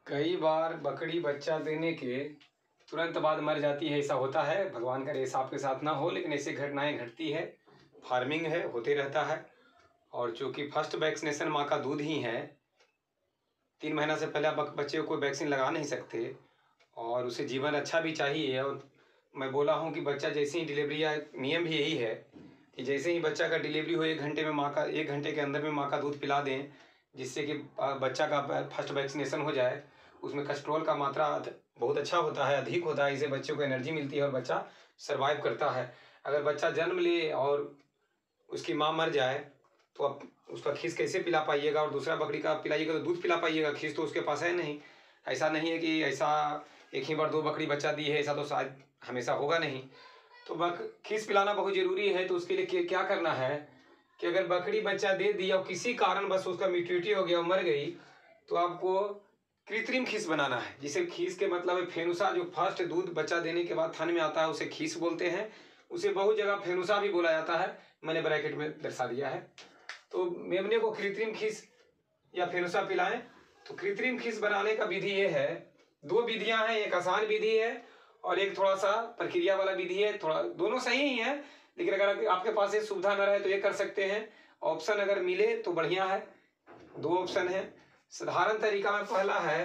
कई बार बकरी बच्चा देने के तुरंत बाद मर जाती है। ऐसा होता है, भगवान करे ऐसा आपके साथ ना हो, लेकिन ऐसी घटनाएं घटती है। फार्मिंग है, होते रहता है। और चूँकि फर्स्ट वैक्सीनेशन माँ का दूध ही है, 3 महीना से पहले आप बच्चे को वैक्सीन लगा नहीं सकते और उसे जीवन अच्छा भी चाहिए। और मैं बोला हूँ कि बच्चा जैसे ही डिलीवरी या नियम भी यही है कि जैसे ही बच्चा का डिलीवरी हो 1 घंटे में 1 घंटे के अंदर में माँ का दूध पिला दें, जिससे कि बच्चा का फर्स्ट वैक्सीनेशन हो जाए। उसमें कोलेस्ट्रॉल का मात्रा बहुत अच्छा होता है, अधिक होता है। इससे बच्चे को एनर्जी मिलती है और बच्चा सर्वाइव करता है। अगर बच्चा जन्म ले और उसकी माँ मर जाए तो अब उसका खीस कैसे पिला पाइएगा, और दूसरा बकरी का पिलाइएगा तो दूध पिला पाइएगा, खीस तो उसके पास है नहीं। ऐसा नहीं है कि ऐसा एक ही बार 2 बकरी बच्चा दी है, ऐसा तो शायद हमेशा होगा नहीं। तो खीस पिलाना बहुत ज़रूरी है। तो उसके लिए क्या करना है कि अगर बकरी बच्चा दे दिया और किसी कारण बस उसका मैच्योरिटी हो गया और मर गई, तो आपको कृत्रिम खीस बनाना है। जिसे खीस के मतलब है फेनुसा, जो फर्स्ट दूध बच्चा देने के बाद थन में आता है उसे खीस बोलते हैं। उसे बहुत जगह फेनुसा भी बोला जाता है, मैंने ब्रैकेट में दर्शा दिया है। तो मेमने को कृत्रिम खीस या फेनुसा पिलाएं। तो कृत्रिम खीस बनाने का विधि ये है, 2 विधियां हैं। एक आसान विधि है और एक थोड़ा सा प्रक्रिया वाला विधि है। थोड़ा दोनों सही ही है, लेकिन अगर आपके पास ये सुविधा न रहे तो ये कर सकते हैं। ऑप्शन अगर मिले तो बढ़िया है। 2 ऑप्शन है। साधारण तरीका में पहला है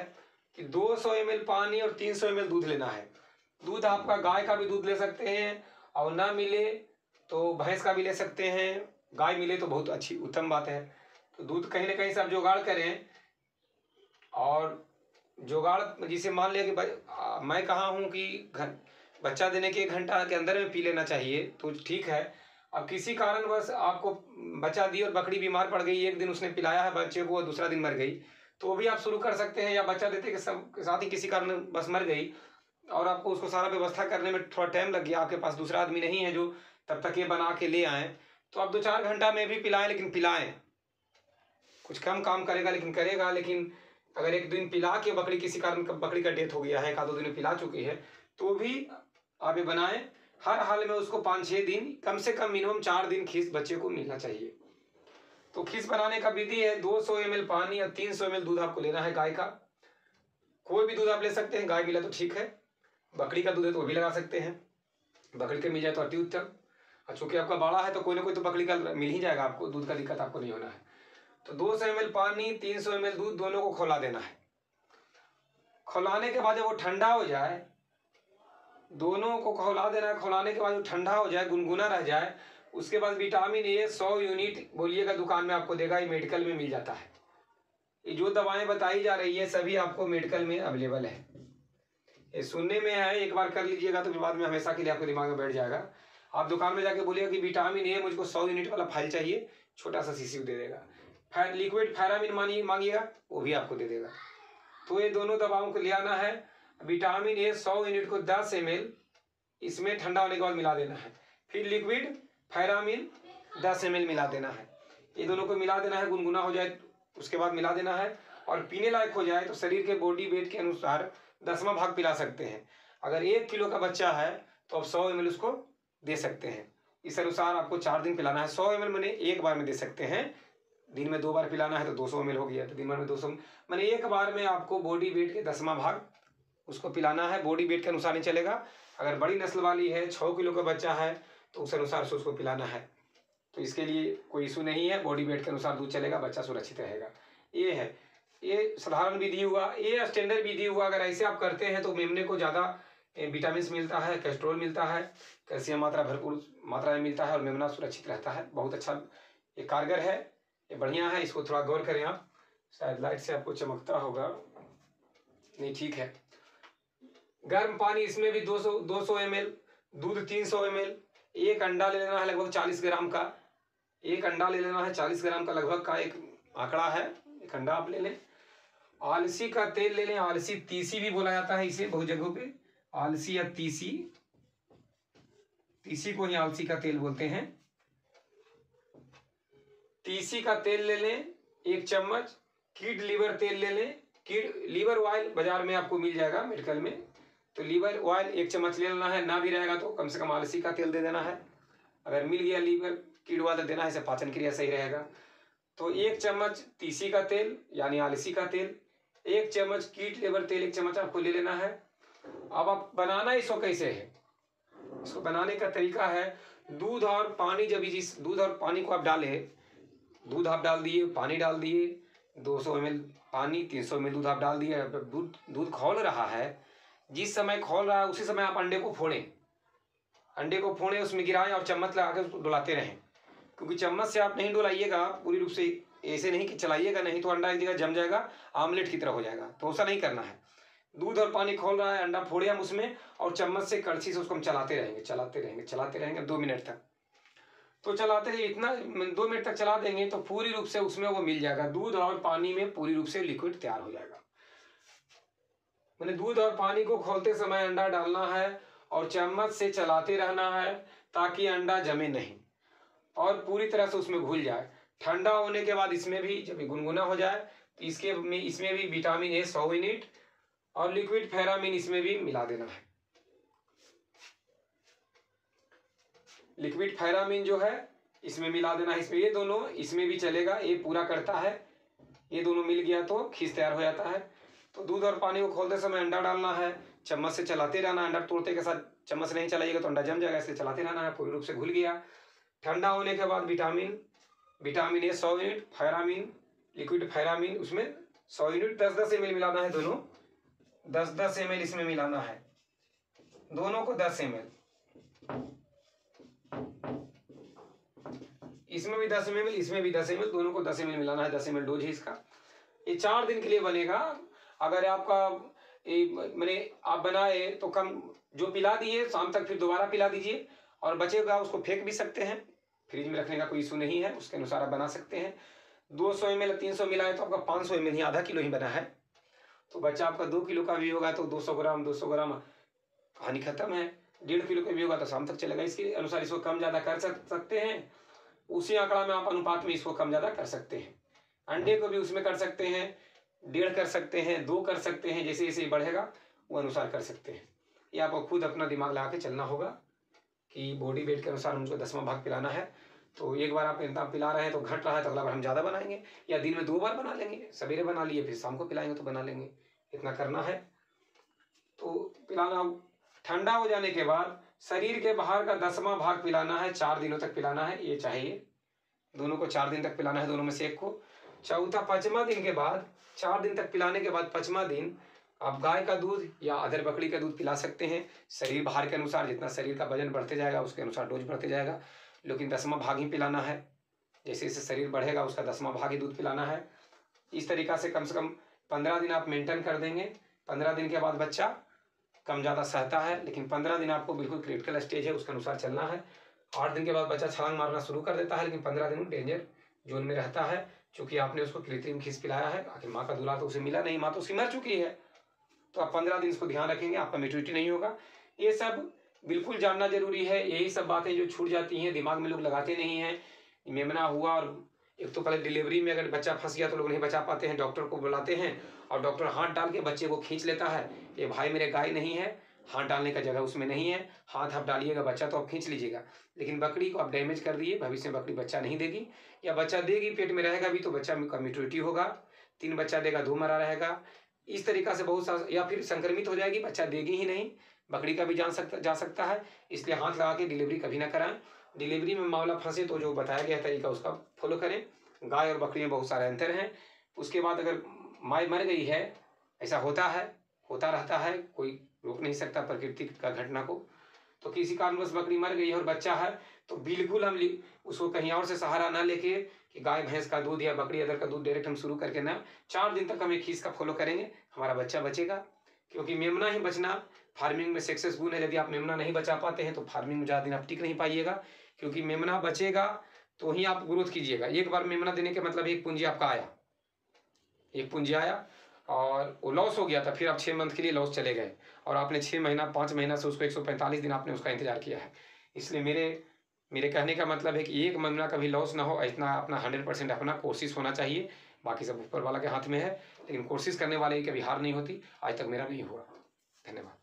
कि 200 ml पानी और 300 ml दूध लेना है। दूध आपका गाय का भी दूध ले सकते हैं, और ना मिले तो भैंस का भी ले सकते हैं। गाय मिले तो बहुत अच्छी उत्तम बात है। तो दूध कहीं ना कहीं से आप जुगाड़ करें, और जुगाड़ जिसे मान लिया कि मैं कहा हूँ कि बच्चा देने के 1 घंटा के अंदर में पी लेना चाहिए, तो ठीक है। अब किसी कारणवश आपको बच्चा दी और बकरी बीमार पड़ गई, एक दिन उसने पिलाया है बच्चे को और दूसरा दिन मर गई, तो वो भी आप शुरू कर सकते हैं। या बच्चा देते के साथ ही किसी कारण बस मर गई और आपको उसको सारा व्यवस्था करने में थोड़ा टाइम लग गया, आपके पास दूसरा आदमी नहीं है जो तब तक ये बना के ले आए, तो आप 2-4 घंटा में भी पिलाएं, लेकिन पिलाएं। कुछ कम काम करेगा लेकिन करेगा। लेकिन अगर एक दिन पिला के बकरी किसी कारण बकरी का डेथ हो गया है, 1-2 दिन में पिला चुकी है, तो भी आप ये बनाएं। हर हाल में उसको 5-6 दिन, कम से कम मिनिमम 4 दिन खीस बच्चे को मिलना चाहिए। तो खीस बनाने का विधि है, 200 ml पानी और 300 ml दूध आपको लेना है गाय का। कोई भी दूध आप ले सकते हैं, गाय मिला तो ठीक है, बकरी का दूध है तो वो भी लगा सकते हैं। बकरी का मिल जाए तो अति उत्तम। और चूंकि आपका बड़ा है तो कोई ना कोई तो बकरी का मिल ही जाएगा आपको, दूध का दिक्कत आपको नहीं होना है। तो 200 ml पानी 300 ml दूध दोनों को खौला देना है। खौलाने के बाद जब वो ठंडा हो जाए, दोनों को खौला देना है। खौलाने के बाद जो ठंडा हो जाए, गुनगुना रह जाए, उसके बाद विटामिन ए 100 यूनिट बोलिएगा दुकान में आपको देगा, ये मेडिकल में मिल जाता है। ये जो दवाएं बताई जा रही है सभी आपको मेडिकल में अवेलेबल है। ये सुनने में है, एक बार कर लीजिएगा तो बाद में हमेशा के लिए आपके दिमाग में बैठ जाएगा। आप दुकान में जाके बोलिएगा कि विटामिन ए मुझको 100 यूनिट वाला फाइल चाहिए, छोटा सा शीशी दे देगा। लिक्विड फैरामिन मांगिएगा, वो भी आपको दे देगा। तो ये दोनों दवाओं को ले आना है। विटामिन ए 100 यूनिट को 10 ml इसमें ठंडा होने के बाद मिला देना है। फिर लिक्विड फैरामिन 10 ml मिला देना है। ये दोनों को मिला देना है, गुनगुना हो जाए उसके बाद मिला देना है। और पीने लायक हो जाए तो शरीर के बॉडी वेट के अनुसार 10वां भाग पिला सकते हैं। अगर 1 किलो का बच्चा है तो आप 100 ml उसको दे सकते हैं। इस अनुसार आपको 4 दिन पिलाना है। 100 ml मैंने एक बार में दे सकते हैं। दिन में 2 बार पिलाना है तो 200 ml हो गया, तो दिन भर में 200 मैंने एक बार में आपको बॉडी वेट के 10वां भाग उसको पिलाना है। बॉडी वेट के अनुसार नहीं चलेगा। अगर बड़ी नस्ल वाली है, 6 किलो का बच्चा है, तो उस अनुसार से उसको पिलाना है। तो इसके लिए कोई इशू नहीं है, बॉडी वेट के अनुसार दूध चलेगा, बच्चा सुरक्षित रहेगा। ये है, ये साधारण विधि हुआ, ये स्टैंडर्ड विधि हुआ। अगर ऐसे आप करते हैं तो मेमने को ज़्यादा विटामिन मिलता है, कोलेस्ट्रॉल मिलता है, कैल्शियम मात्रा भरपूर मात्रा में मिलता है और मेमना सुरक्षित रहता है। बहुत अच्छा ये कारगर है, ये बढ़िया है। इसको थोड़ा गौर करें आप। शायद लाइट से आपको चमकता होगा, नहीं ठीक है। गर्म पानी, इसमें भी 200 ml दूध 300 ml। एक अंडा ले लेना है लगभग 40 ग्राम का। एक अंडा ले लेना है 40 ग्राम का लगभग का एक आंकड़ा है। एक अंडा आप ले लें। आलसी का तेल ले लें। आलसी तीसी भी बोला जाता है इसे बहुत जगहों पे, आलसी या तीसी, तीसी को ही आलसी का तेल बोलते हैं। तीसी का तेल ले लें 1 चम्मच। कीड लीवर तेल ले लें। कीड लीवर ऑयल बाजार में आपको मिल जाएगा मेडिकल में, तो लीवर ऑयल 1 चम्मच ले लेना है। ना भी रहेगा तो कम से कम आलसी का तेल दे देना है। अगर मिल गया लीवर कीड ऑयल तो देना है, इसे पाचन क्रिया सही रहेगा। तो 1 चम्मच तीसी का तेल यानी आलसी का तेल, 1 चम्मच कीट लेबर तेल 1 चम्मच आपको ले लेना है। अब आप बनाना इसको कैसे है, इसको बनाने का तरीका है, दूध और पानी, जब जिस दूध और पानी को आप डाले, दूध आप डाल दिए, पानी डाल दिए, 200 ml पानी, 300 ml दूध आप डाल दिए। दूध खौल रहा है, जिस समय खौल रहा है उसी समय आप अंडे को फोड़ें, अंडे को फोड़ें, उसमें गिराएं और चम्मच लगा के उसको डुलाते रहें। क्योंकि चम्मच से आप नहीं डुलाइएगा पूरी रूप से, ऐसे नहीं कि चलाइएगा, नहीं तो अंडा एक जगह जम जाएगा, आमलेट की तरह हो जाएगा, तो ऐसा नहीं करना है। दूध और पानी खोल रहा है, अंडा फोड़े हम उसमें और चम्मच से कड़छी से उसको हम चलाते रहेंगे, चलाते रहेंगे, चलाते रहेंगे 2 मिनट तक। तो चलाते रहिए, इतना 2 मिनट तक चला देंगे तो पूरी रूप से उसमें वो मिल जाएगा, दूध और पानी में पूरी रूप से लिक्विड तैयार हो जाएगा। मैंने दूध और पानी को खोलते समय अंडा डालना है और चम्मच से चलाते रहना है ताकि अंडा जमे नहीं और पूरी तरह से उसमें घुल जाए। ठंडा होने के बाद इसमें भी जब गुनगुना हो जाए तो इसमें भी विटामिन ए 100 यूनिट और लिक्विड फेरामिन इसमें भी मिला देना है। लिक्विड फेरामिन जो है इसमें मिला देना है, इसमें ये दोनों इसमें भी चलेगा, ये पूरा करता है, ये दोनों मिल गया तो खीस तैयार हो जाता है। तो दूध और पानी को खोलते समय अंडा डालना है, चम्मच से चलाते रहना, अंडा तोड़ते के साथ चम्मच नहीं चलाइएगा तो अंडा जम जाएगा, इसलिए चलाते रहना है, पूरी रूप से घुल गया। ठंडा होने के बाद विटामिन ए 100 यूनिट, फेरामिन, लिक्विड फेरामिन उसमें 100 यूनिट 10-10 ml मिलाना है, दोनों 10-10 ml इसमें मिलाना है, दोनों को 10 ml, इसमें भी 10 ml, इसमें भी 10 ml, दोनों को 10 ml मिलाना है, 10 ml डोज है इसका। ये 4 दिन के लिए बनेगा। अगर आपका मैंने आप बनाए तो कम जो पिला दिए शाम तक फिर दोबारा पिला दीजिए, और बचेगा उसको फेंक भी सकते हैं, फ्रिज में रखने का कोई इशू नहीं है, उसके अनुसार आप बना सकते हैं। 200 ml 300 मिलाए तो आपका 500 ml ही, आधा किलो ही बना है। तो बच्चा आपका 2 किलो का भी होगा तो 200 ग्राम कहानी खत्म है। 1.5 किलो का भी होगा तो शाम तक चलेगा। इसके अनुसार इसको कम ज़्यादा कर सकते हैं, उसी आंकड़ा में आप अनुपात में इसको कम ज़्यादा कर सकते हैं। अंडे को भी उसमें कर सकते हैं, 1.5 कर सकते हैं, 2 कर सकते हैं, जैसे जैसे बढ़ेगा वो अनुसार कर सकते हैं। ये आपको खुद अपना दिमाग लगा के चलना होगा कि बॉडी वेट के अनुसार हमको 10वां भाग पिलाना है। तो एक बार आप इतना पिला रहे हैं तो घट रहा है तो अगला बार हम ज़्यादा बनाएंगे, या दिन में 2 बार बना लेंगे, सवेरे बना लिए फिर शाम को पिलाएंगे तो बना लेंगे, इतना करना है। तो पिलाना, ठंडा हो जाने के बाद शरीर के बाहर का 10वां भाग पिलाना है, 4 दिनों तक पिलाना है, ये चाहिए, दोनों को 4 दिन तक पिलाना है, दोनों में से एक को। चौथा 5वां दिन के बाद, 4 दिन तक पिलाने के बाद 5वां दिन आप गाय का दूध या अदर बकरी का दूध पिला सकते हैं, शरीर बाहर के अनुसार, जितना शरीर का वजन बढ़ते जाएगा उसके अनुसार डोज बढ़ते जाएगा, लेकिन 10वां भाग ही पिलाना है। जैसे जैसे शरीर बढ़ेगा उसका 10वां भाग ही दूध पिलाना है। इस तरीक़ा से कम 15 दिन आप मेंटेन कर देंगे। 15 दिन के बाद बच्चा कम ज़्यादा सहता है, लेकिन 15 दिन आपको बिल्कुल क्रिटिकल स्टेज है, उसके अनुसार चलना है। 8 दिन के बाद बच्चा छलांग मारना शुरू कर देता है, लेकिन 15 दिन डेंजर जोन में रहता है, क्योंकि आपने उसको कृत्रिम खीस पिलाया है। आखिर माँ का दुलार तो उसे मिला नहीं, माँ तो उसकी मर चुकी है। तो आप 15 दिन इसको ध्यान रखेंगे, आपका मेच्योरिटी नहीं होगा। ये सब बिल्कुल जानना जरूरी है। यही सब बातें जो छूट जाती हैं, दिमाग में लोग लगाते नहीं हैं। मेमना हुआ और एक तो पहले डिलीवरी में अगर बच्चा फंस गया तो लोग नहीं बचा पाते हैं, डॉक्टर को बुलाते हैं और डॉक्टर हाथ डाल के बच्चे को खींच लेता है। ये भाई मेरे गाय नहीं है, हाथ डालने का जगह उसमें नहीं है, हाथ आप डालिएगा बच्चा तो आप खींच लीजिएगा, लेकिन बकरी को आप डैमेज कर दिए, भविष्य में बकरी बच्चा नहीं देगी, या बच्चा देगी पेट में रहेगा भी तो बच्चा का मेच्योरिटी होगा, 3 बच्चा देगा 2 मरा रहेगा। इस तरीक़ा से बहुत सा, या फिर संक्रमित हो जाएगी, बच्चा देगी ही नहीं, बकरी का भी जा सकता है। इसलिए हाथ लगा के डिलीवरी कभी ना कराएं। डिलीवरी में मामला फंसे तो जो बताया गया तरीका उसका फॉलो करें। गाय और बकरी में बहुत सारे अंतर हैं। उसके बाद अगर माँ मर गई है, ऐसा होता है, होता रहता है, कोई रोक नहीं सकता प्रकृति का घटना को। तो किसी कारणवश बकरी मर गई है और बच्चा है तो बिल्कुल हम उसको कहीं और से सहारा ना लेके कि गाय भैंस का दूध या बकरी अदर का दूध डायरेक्ट हम शुरू करके ना, 4 दिन तक हम एक खीस का फॉलो करेंगे, हमारा बच्चा बचेगा। क्योंकि मेमना ही बचना फार्मिंग में सक्सेसफुल है। यदि आप मेमना नहीं बचा पाते हैं तो फार्मिंग में ज़्यादा दिन आप टिक नहीं पाइएगा, क्योंकि मेमना बचेगा तो ही आप ग्रोथ कीजिएगा। एक बार मेमना देने के मतलब एक पूंजी आपका आया, एक पूंजी आया और वो लॉस हो गया था, फिर आप 6 मंथ के लिए लॉस चले गए और आपने 6 महीना 5 महीना से उसको 145 दिन आपने उसका इंतजार किया है। इसलिए मेरे कहने का मतलब है कि एक महीना कभी लॉस ना हो, इतना अपना 100% अपना कोशिश होना चाहिए। बाकी सब ऊपर वाला के हाथ में है, लेकिन कोशिश करने वाले की कभी हार नहीं होती। आज तक मेरा नहीं हुआ। धन्यवाद।